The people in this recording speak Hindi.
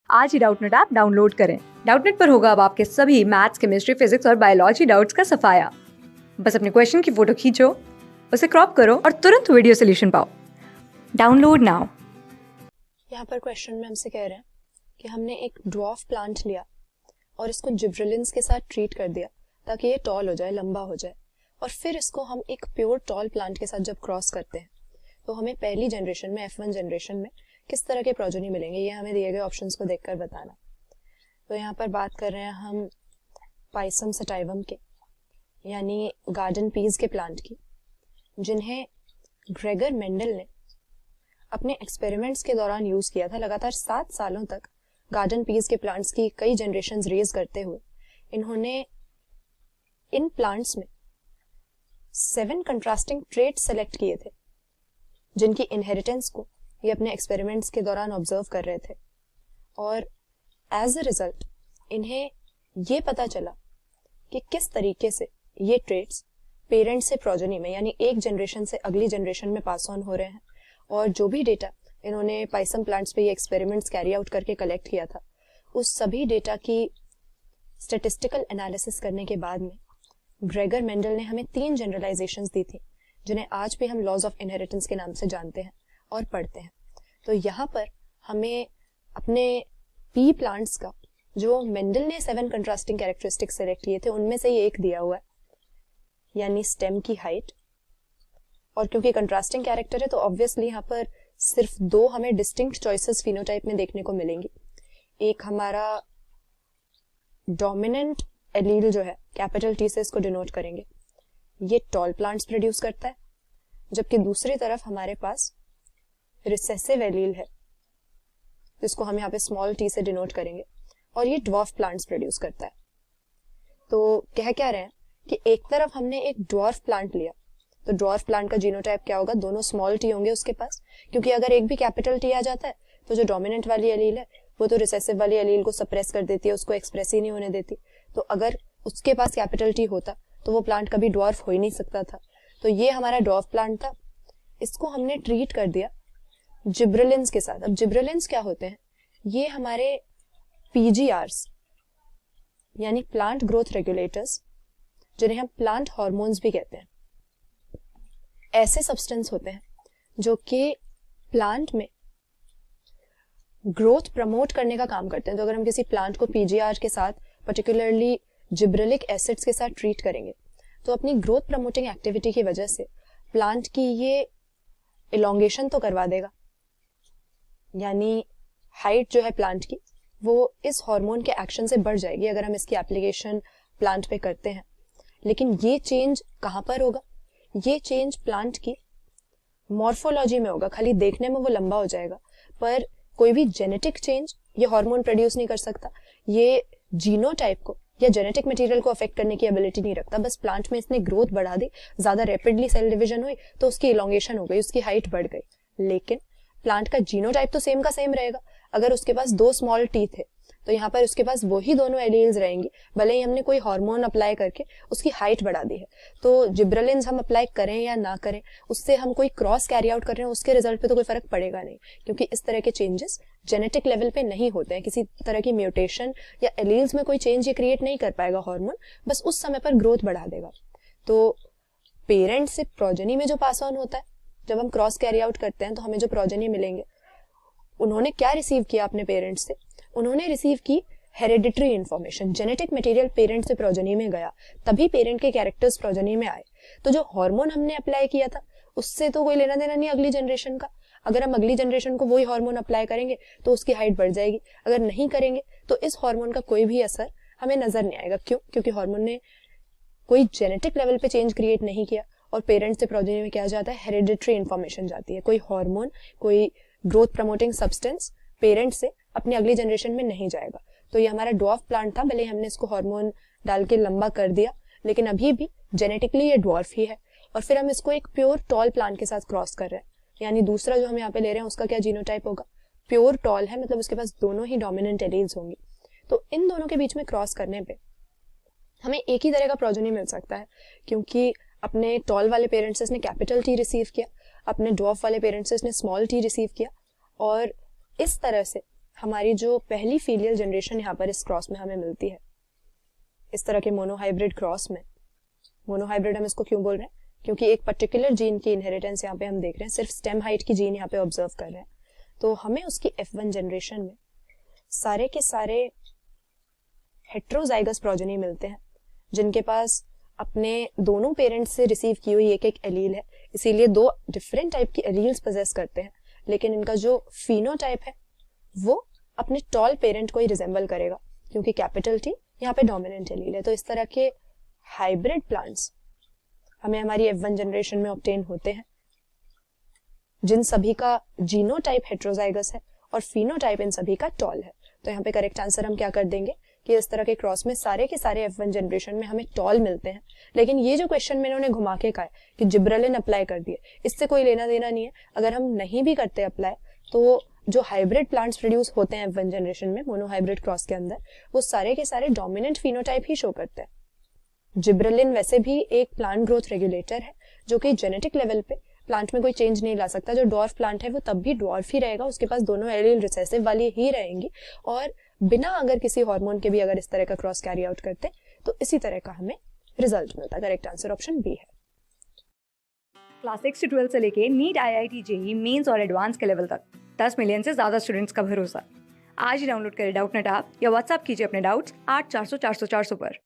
आज ही डाउटनेट ऐप डाउनलोड करें। डाउटनेट पर होगा अब आपके सभी मैथ्स, केमिस्ट्री, फिजिक्स और बायोलॉजी डाउट्स का सफाया। बस अपने क्वेश्चन की फोटो खींचो, उसे क्रॉप करो और तुरंत वीडियो सोल्यूशन पाओ। Download now. यहाँ पर क्वेश्चन में हमसे कह रहे हैं कि हमने एक ड्वार्फ प्लांट लिया और इसको जिब्रेलिन्स के साथ ट्रीट कर दिया ताकि ये टॉल हो जाए, लंबा हो जाए, और फिर इसको हम एक प्योर टॉल प्लांट के साथ जब क्रॉस करते हैं तो हमें पहली जनरेशन में, F1 जनरेशन में किस तरह के प्रोजेनी मिलेंगे, ये हमें दिए गए ऑप्शंस को देखकर बताना। तो यहाँ पर बात कर रहे हैं हम पाइसम सटाइवम के, यानी गार्डन पीस के प्लांट की, जिन्हें ग्रेगर मेंडल ने अपने एक्सपेरिमेंट्स के दौरान यूज किया था। लगातार 7 सालों तक गार्डन पीस के प्लांट्स की कई जनरेशंस रेज करते हुए इन्होंने इन प्लांट्स में 7 कंट्रास्टिंग ट्रेट सेलेक्ट किए थे, जिनकी इनहेरिटेंस को ये अपने एक्सपेरिमेंट्स के दौरान ऑब्जर्व कर रहे थे। और एज अ रिजल्ट इन्हें ये पता चला कि किस तरीके से ये ट्रेट्स पेरेंट से प्रोजेनी में, यानी एक जनरेशन से अगली जनरेशन में पास ऑन हो रहे हैं। और जो भी डेटा इन्होंने पाइसम प्लांट्स पे ये एक्सपेरिमेंट्स कैरी आउट करके कलेक्ट किया था, उस सभी डेटा की स्टैटिस्टिकल एनालिसिस करने के बाद में ग्रेगर मेंडल ने हमें 3 जनरलाइजेशंस दी थी, जिन्हें आज भी हम लॉज ऑफ इनहेरिटेंस के नाम से जानते हैं और पढ़ते हैं। तो यहाँ पर हमें अपने पी प्लांट्स का, जो मेंडल ने 7 कंट्रास्टिंग कैरेक्टरिस्टिक्स सेलेक्ट किए थे, उनमें से ये एक दिया हुआ है, यानी स्टेम की हाइट। और क्योंकि कंट्रास्टिंग कैरेक्टर है तो ऑब्वियसली यहाँ पर सिर्फ 2 हमें डिस्टिंक्ट चॉइसेस फिनोटाइप में देखने को मिलेंगी। एक हमारा डोमिनेंट एलील जो है, कैपिटल टी से इसको डिनोट करेंगे, ये टॉल प्लांट्स प्रोड्यूस करता है, जबकि दूसरी तरफ हमारे पास रिसेसिव एलील है, जिसको हम यहाँ पे स्मॉल टी से डिनोट करेंगे, और ये ड्वार्फ प्लांट्स प्रोड्यूस करता है। तो कह क्या रहे हैं कि एक तरफ हमने एक ड्वार्फ प्लांट लिया, तो ड्वार्फ प्लांट का जीनोटाइप क्या होगा, दोनों स्मॉल टी होंगे उसके पास, क्योंकि अगर एक भी कैपिटल टी आ जाता है तो जो डोमिनेंट वाली एलील है वो तो रिसेसिव वाली एलील को सप्रेस कर देती है, उसको एक्सप्रेस ही नहीं होने देती। तो अगर उसके पास कैपिटल टी होता तो वो प्लांट कभी ड्वार्फ हो ही नहीं सकता था। तो ये हमारा ड्वार्फ प्लांट था, इसको हमने ट्रीट कर दिया जिब्रेलिन्स के साथ। अब जिब्रेलिन्स क्या होते हैं, ये हमारे पीजीआरस, यानी प्लांट ग्रोथ रेगुलेटर्स, जिन्हें हम प्लांट हार्मोन्स भी कहते हैं, ऐसे सब्सटेंस होते हैं जो कि प्लांट में ग्रोथ प्रमोट करने का काम करते हैं। तो अगर हम किसी प्लांट को पीजीआर के साथ, पर्टिकुलरली जिब्रेलिक एसिड्स के साथ ट्रीट करेंगे, तो अपनी ग्रोथ प्रमोटिंग एक्टिविटी की वजह से प्लांट की ये इलोंगेशन तो करवा देगा, यानी हाइट जो है प्लांट की वो इस हार्मोन के एक्शन से बढ़ जाएगी अगर हम इसकी एप्लीकेशन प्लांट पे करते हैं। लेकिन ये चेंज कहाँ पर होगा, ये चेंज प्लांट की मॉर्फोलॉजी में होगा। खाली देखने में वो लंबा हो जाएगा, पर कोई भी जेनेटिक चेंज ये हार्मोन प्रोड्यूस नहीं कर सकता। ये जीनोटाइप को या जेनेटिक मटेरियल को अफेक्ट करने की एबिलिटी नहीं रखता। बस प्लांट में इसने ग्रोथ बढ़ा दी, ज्यादा रैपिडली सेल डिवीजन हुई तो उसकी इलोंगेशन हो गई, उसकी हाइट बढ़ गई। लेकिन प्लांट का जीनोटाइप तो सेम का सेम रहेगा। अगर उसके पास 2 स्मॉल टी थे तो यहाँ पर उसके पास वही दोनों एलील्स रहेंगी, भले ही हमने कोई हार्मोन अप्लाई करके उसकी हाइट बढ़ा दी है। तो जिब्रेलिन्स हम अप्लाई करें या ना करें, उससे हम कोई क्रॉस कैरी आउट कर रहे हैं, उसके रिजल्ट पे तो कोई फर्क पड़ेगा नहीं, क्योंकि इस तरह के चेंजेस जेनेटिक लेवल पे नहीं होते हैं। किसी तरह की म्यूटेशन या एलील्स में कोई चेंज ये क्रिएट नहीं कर पाएगा हार्मोन, बस उस समय पर ग्रोथ बढ़ा देगा। तो पेरेंट से प्रोजेनी में जो पास ऑन होता है, जब हम क्रॉस कैरी आउट करते हैं तो हमें जो प्रोजेनी मिलेंगे, उन्होंने क्या रिसीव किया अपने पेरेंट्स से, उन्होंने रिसीव की hereditary information. Genetic material parent से प्रोजेनी में गया, तभी पेरेंट के कैरेक्टर्स प्रोजेनी में आए। तो जो हार्मोन हमने अप्लाई किया था उससे तो कोई लेना देना नहीं अगली जनरेशन का। अगर हम अगली जनरेशन को वही हार्मोन अप्लाई करेंगे तो उसकी हाइट बढ़ जाएगी, अगर नहीं करेंगे तो इस हार्मोन का कोई भी असर हमें नजर नहीं आएगा। क्यों? क्योंकि हार्मोन ने कोई जेनेटिक लेवल पे चेंज क्रिएट नहीं किया, और पेरेंट से प्रोजेनी में क्या जाता है, हेरिडिटरी इंफॉर्मेशन जाती है। कोई हार्मोन, कोई ग्रोथ प्रमोटिंग सब्सटेंस पेरेंट से अपनी अगली जनरेशन में नहीं जाएगा। तो ये हमारा ड्वार्फ प्लांट था, भले हमने इसको हार्मोन डाल के लंबा कर दिया, लेकिन अभी भी जेनेटिकली ये ड्वार्फ ही है। और फिर हम इसको एक प्योर टॉल प्लांट के साथ क्रॉस कर रहे हैं, यानी दूसरा जो हम यहाँ पे ले रहे हैं उसका क्या जीनोटाइप होगा, प्योर टॉल है, मतलब उसके पास दोनों ही डोमिनेंट एलील्स होंगी। तो इन दोनों के बीच में क्रॉस करने पे हमें एक ही तरह का प्रोजेनी मिल सकता है, क्योंकि अपने टॉल वाले पेरेंट्स से इसने कैपिटल टी रिसीव किया, अपने ड्वार्फ वाले पेरेंट्स से इसने स्मॉल टी रिसीव किया, और इस तरह से हमारी जो पहली फीलियल जनरेशन यहाँ पर इस क्रॉस में हमें मिलती है, इस तरह के मोनोहाइब्रिड क्रॉस में। मोनोहाइब्रिड हम इसको क्यों बोल रहे हैं? क्योंकि एक पर्टिकुलर जीन की इनहेरिटेंस यहाँ पे हम देख रहे हैं, सिर्फ स्टेम हाइट की जीन यहाँ पे ऑब्जर्व कर रहे हैं। तो हमें उसकी F1 जनरेशन में सारे के सारे हेट्रोजाइगस प्रोजेनी मिलते हैं, जिनके पास अपने दोनों पेरेंट्स से रिसीव की हुई एक एक एलील है, इसीलिए दो डिफरेंट टाइप की एलील्स पोजेस करते हैं, लेकिन इनका जो फिनोटाइप है वो अपने टॉल पेरेंट को ही रिजेंबल करेगा, क्योंकि कैपिटल T यहाँ पे डोमिनेंट एलील है। तो इस तरह के हाइब्रिड प्लांट्स हमें हमारी F1 जनरेशन में ऑब्टेन होते हैं, जिन सभी का जीनोटाइप हेट्रोजाइगस है और फिनोटाइप इन सभी का टॉल है। तो यहाँ पे करेक्ट आंसर हम क्या कर देंगे कि इस तरह के क्रॉस में सारे के सारे F1 जनरेशन में हमें टॉल मिलते हैं। लेकिन ये जो क्वेश्चन में इन्होंने घुमा के कहा है कि जिब्रेलिन अप्लाई कर दिए, इससे कोई लेना देना नहीं है। अगर हम नहीं भी करते अप्लाई, तो जो हाइब्रिड प्लांट्स प्रोड्यूस होते हैं F1 जनरेशन में मोनोहाइब्रिड क्रॉस के अंदर, वो सारे के सारे डोमिनेंट फिनोटाइप ही शो करते हैं। जिब्रेलिन वैसे भी एक प्लांट ग्रोथ रेगुलेटर है, जो कि जेनेटिक लेवल पे प्लांट में कोई चेंज नहीं ला सकता। जो डॉर्फ प्लांट है वो तब भी डॉर्फ ही रहेगा, उसके पास दोनों एलील रिसेसिव वाली ही रहेंगी, और बिना अगर किसी हार्मोन के भी अगर इस तरह का क्रॉस कैरी आउट करते तो इसी तरह का हमें रिजल्ट मिलता। करेक्ट आंसर ऑप्शन बी है। क्लास 6 से 12 से लेके नीट, IIT, JEE मेंस और एडवांस के लेवल तक 10 मिलियन से ज्यादा स्टूडेंट्स का भरोसा। आज ही डाउनलोड करें डाउटनेट ऐप या व्हाट्सएप कीजिए अपने डाउट्स 8400 400 400 पर।